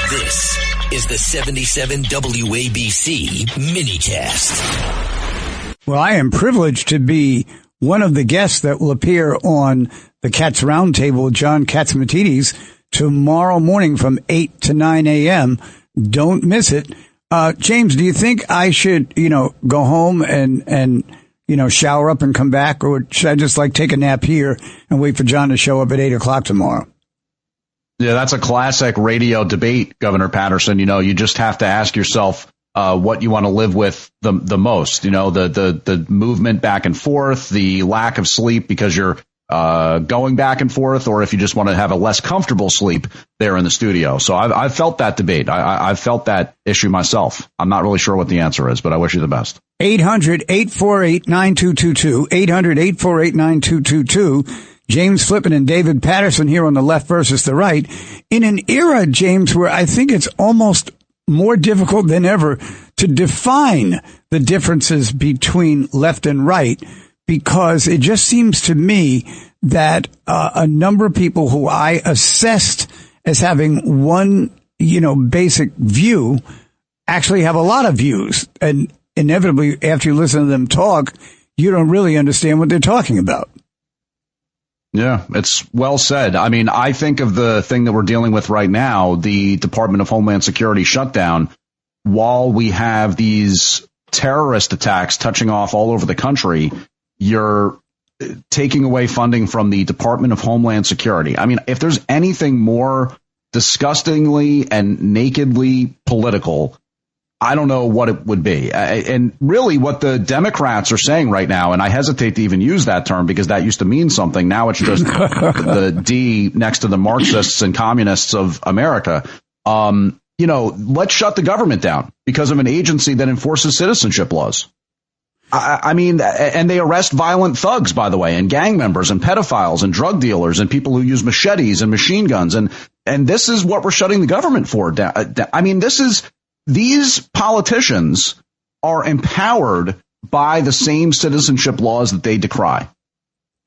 This is the 77 WABC minicast. Well, I am privileged to be one of the guests that will appear on the Cats Roundtable with John Catsimatidis tomorrow morning from 8 to 9 a.m. Don't miss it. James, do you think I should, go home and shower up and come back, or should I just take a nap here and wait for John to show up at 8 o'clock tomorrow? Yeah, that's a classic radio debate, Governor Paterson. You just have to ask yourself what you want to live with the most. The movement back and forth, the lack of sleep because you're going back and forth, or if you just want to have a less comfortable sleep there in the studio. So I've felt that debate. I've felt that issue myself. I'm not really sure what the answer is, but I wish you the best. 800-848-9222. 800-848-9222. James Flippen and David Paterson here on the left versus the right. In an era, James, where I think it's almost more difficult than ever to define the differences between left and right, because it just seems to me that a number of people who I assessed as having one, basic view actually have a lot of views. And inevitably, after you listen to them talk, you don't really understand what they're talking about. Yeah, it's well said. I mean, I think of the thing that we're dealing with right now, the Department of Homeland Security shutdown, while we have these terrorist attacks touching off all over the country, you're taking away funding from the Department of Homeland Security. I mean, if there's anything more disgustingly and nakedly political, I don't know what it would be. And really what the Democrats are saying right now, and I hesitate to even use that term because that used to mean something. Now it's just the D next to the Marxists and communists of America. Let's shut the government down because of an agency that enforces citizenship laws. I mean, and they arrest violent thugs, by the way, and gang members and pedophiles and drug dealers and people who use machetes and machine guns. And this is what we're shutting the government for. I mean, these politicians are empowered by the same citizenship laws that they decry,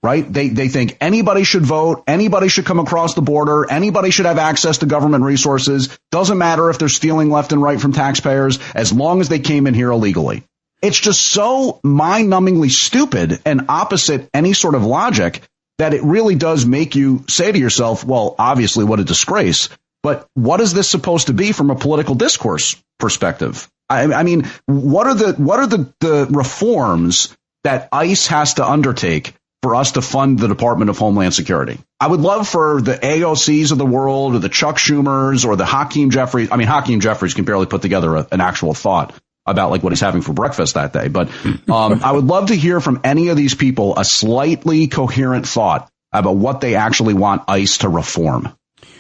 right? They think anybody should vote, anybody should come across the border, anybody should have access to government resources. Doesn't matter if they're stealing left and right from taxpayers, as long as they came in here illegally. It's just so mind-numbingly stupid and opposite any sort of logic that it really does make you say to yourself, well, obviously, what a disgrace. But what is this supposed to be from a political discourse perspective? I mean, what are the reforms that ICE has to undertake for us to fund the Department of Homeland Security? I would love for the AOCs of the world, or the Chuck Schumers, or the Hakeem Jeffries. I mean, Hakeem Jeffries can barely put together an actual thought about what he's having for breakfast that day. But I would love to hear from any of these people a slightly coherent thought about what they actually want ICE to reform.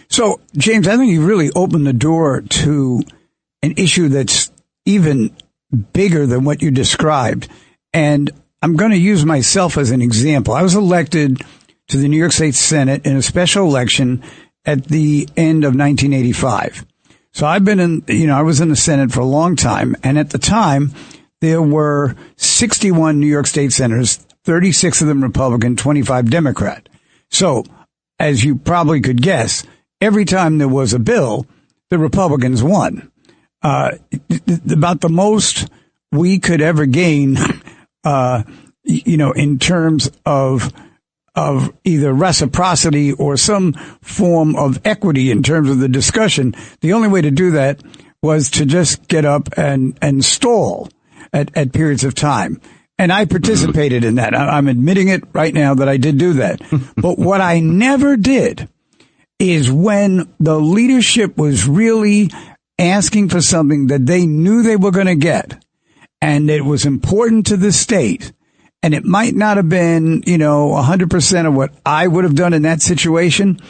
So, James, I think you really opened the door to an issue that's even bigger than what you described. And I'm going to use myself as an example. I was elected to the New York State Senate in a special election at the end of 1985. So I've been I was in the Senate for a long time. And at the time, there were 61 New York State senators, 36 of them Republican, 25 Democrat. So, as you probably could guess, every time there was a bill, the Republicans won. About the most we could ever gain, in terms of either reciprocity or some form of equity in terms of the discussion. The only way to do that was to just get up and stall at periods of time. And I participated in that. I'm admitting it right now that I did do that. But what I never did is when the leadership was really asking for something that they knew they were going to get, and it was important to the state, and it might not have been, 100% of what I would have done in that situation,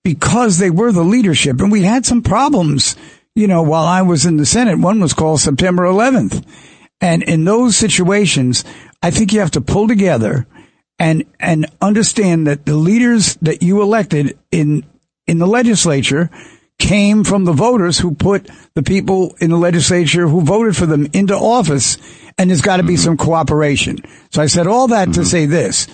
because they were the leadership. And we had some problems, while I was in the Senate. One was called September 11th. And in those situations, I think you have to pull together and understand that the leaders that you elected in the legislature came from the voters who put the people in the legislature who voted for them into office, and there's got to be some cooperation. So I said all that to say this.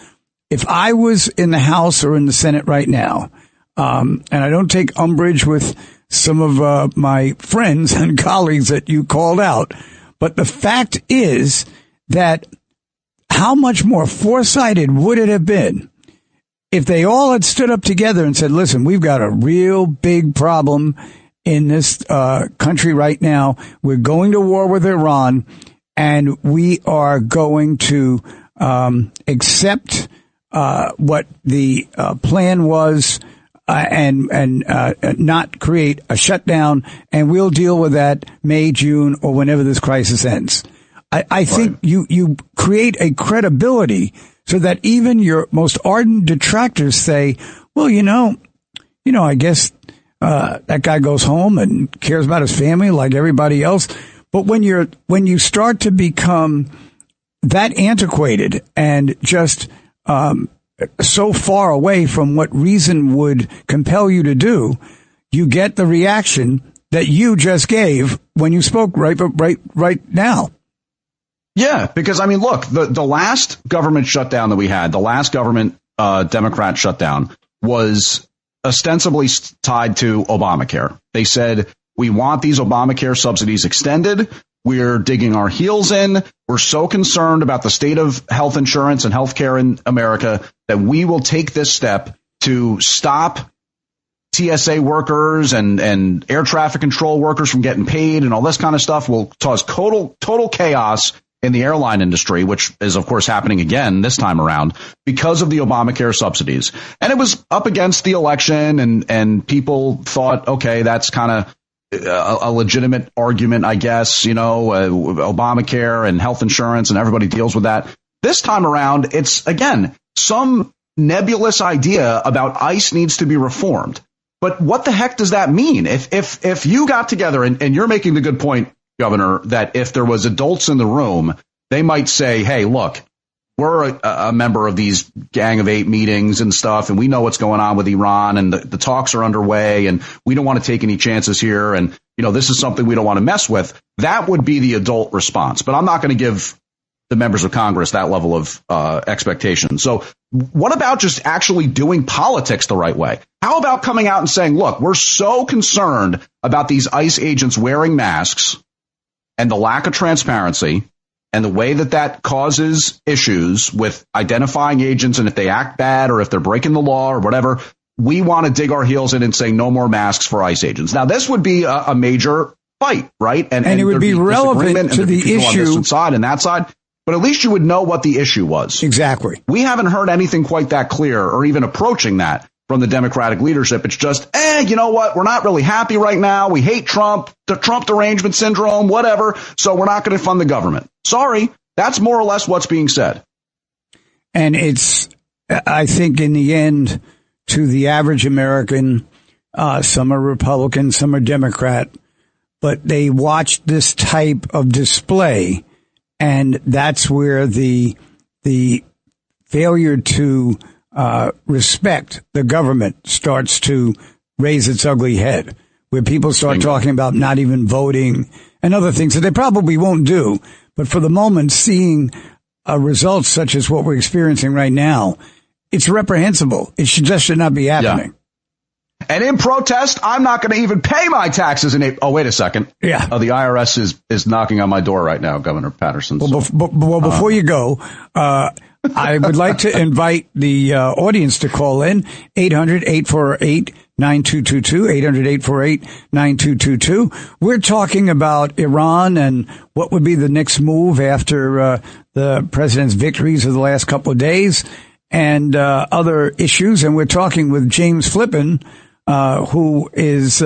If I was in the House or in the Senate right now, And I don't take umbrage with some of my friends and colleagues that you called out. But the fact is that how much more foresighted would it have been if they all had stood up together and said, listen, we've got a real big problem in this country right now. We're going to war with Iran, and we are going to accept what the plan was and not create a shutdown, and we'll deal with that May, June, or whenever this crisis ends. I think you create a credibility so that even your most ardent detractors say, well, I guess that guy goes home and cares about his family like everybody else. But when you start to become that antiquated and just so far away from what reason would compel you to do, you get the reaction that you just gave when you spoke right now. Yeah, because I mean, look, the last government shutdown that we had, the last government Democrat shutdown was ostensibly tied to Obamacare. They said, we want these Obamacare subsidies extended. We're digging our heels in. We're so concerned about the state of health insurance and health care in America that we will take this step to stop TSA workers and air traffic control workers from getting paid and all this kind of stuff. Will cause total chaos in the airline industry, which is, of course, happening again this time around because of the Obamacare subsidies. And it was up against the election, and people thought, OK, that's kind of a legitimate argument, I guess, Obamacare and health insurance, and everybody deals with that. This time around, it's, again, some nebulous idea about ICE needs to be reformed. But what the heck does that mean? If you got together, and you're making the good point, Governor, that if there was adults in the room, they might say, hey, look, we're a member of these Gang of Eight meetings and stuff, and we know what's going on with Iran, and the talks are underway, and we don't want to take any chances here, and this is something we don't want to mess with. That would be the adult response. But I'm not going to give the members of Congress that level of expectation. So what about just actually doing politics the right way? How about coming out and saying, look, we're so concerned about these ICE agents wearing masks and the lack of transparency and the way that causes issues with identifying agents, and if they act bad or if they're breaking the law or whatever, we want to dig our heels in and say no more masks for ICE agents. Now, this would be a major fight, right? And it would be relevant to the issue on this side and that side. But at least you would know what the issue was. Exactly. We haven't heard anything quite that clear or even approaching that from the Democratic leadership. It's just, you know what? We're not really happy right now. We hate Trump, the Trump derangement syndrome, whatever. So we're not going to fund the government. Sorry. That's more or less what's being said. And it's, I think, in the end, to the average American, some are Republican, some are Democrat, but they watch this type of display. And that's where the failure to respect the government starts to raise its ugly head, where people start talking about not even voting and other things that they probably won't do. But for the moment, seeing results such as what we're experiencing right now, it's reprehensible. It should not be happening. Yeah. And in protest, I'm not going to even pay my taxes in April. Oh, wait a second. Yeah. The IRS is knocking on my door right now, Governor Paterson. Well, before you go, I would like to invite the audience to call in 800-848-9222, 800-848-9222. We're talking about Iran and what would be the next move after the president's victories of the last couple of days and other issues. And we're talking with James Flippen, who is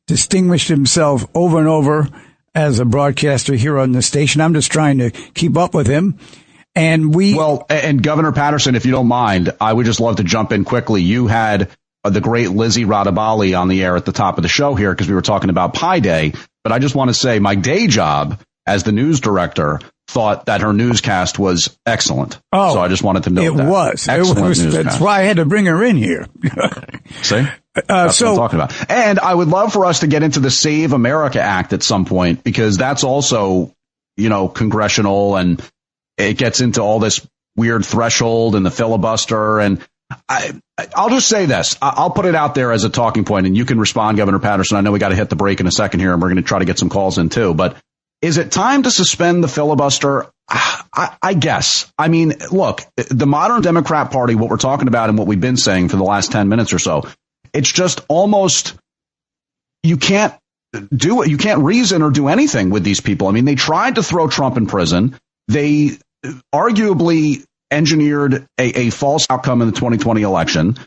distinguished himself over and over as a broadcaster here on the station. I'm just trying to keep up with him. And Governor Paterson, if you don't mind, I would just love to jump in quickly. You had the great Lizzie Radabali on the air at the top of the show here because we were talking about Pi Day. But I just want to say my day job as the news director thought that her newscast was excellent. Oh, so I just wanted to note that. It was. That's why I had to bring her in here. See? That's what I'm talking about. And I would love for us to get into the Save America Act at some point, because that's also, congressional, and it gets into all this weird threshold and the filibuster. And I'll just say this. I'll put it out there as a talking point, and you can respond, Governor Paterson. I know we got to hit the break in a second here, and we're going to try to get some calls in too. But is it time to suspend the filibuster? I guess. I mean, look, the modern Democrat Party, what we're talking about and what we've been saying for the last 10 minutes or so, it's just almost you can't do it. You can't reason or do anything with these people. I mean, they tried to throw Trump in prison. They arguably engineered a false outcome in the 2020 election.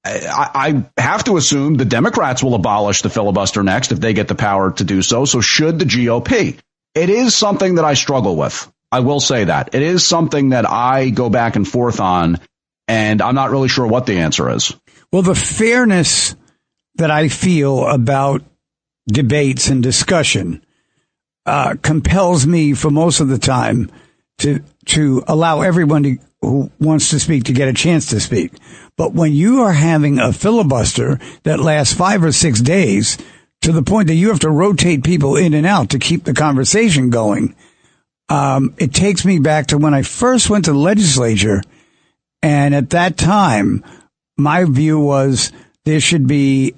I have to assume the Democrats will abolish the filibuster next if they get the power to do so. So should the GOP. It is something that I struggle with. I will say that. It is something that I go back and forth on, and I'm not really sure what the answer is. Well, the fairness that I feel about debates and discussion compels me for most of the time to allow everyone who wants to speak to get a chance to speak. But when you are having a filibuster that lasts 5 or 6 days to the point that you have to rotate people in and out to keep the conversation going, it takes me back to when I first went to the legislature. And at that time, my view was there should be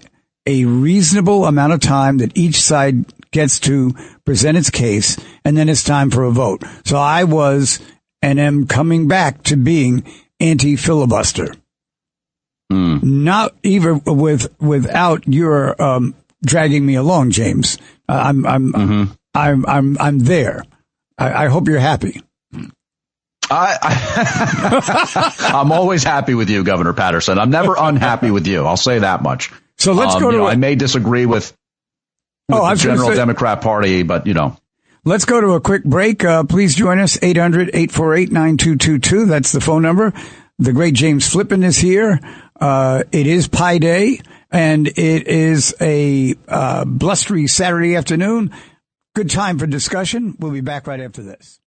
a reasonable amount of time that each side gets to present its case, and then it's time for a vote. So I was and am coming back to being anti-filibuster. Not even without your dragging me along, James. I'm there. I hope you're happy. I'm always happy with you, Governor Paterson. I'm never unhappy with you. I'll say that much. So let's go to. I may disagree with the general Democrat Party, but Let's go to a quick break. Please join us, 800-848-9222. That's the phone number. The great James Flippen is here. It is Pi Day, and it is a blustery Saturday afternoon. Good time for discussion. We'll be back right after this.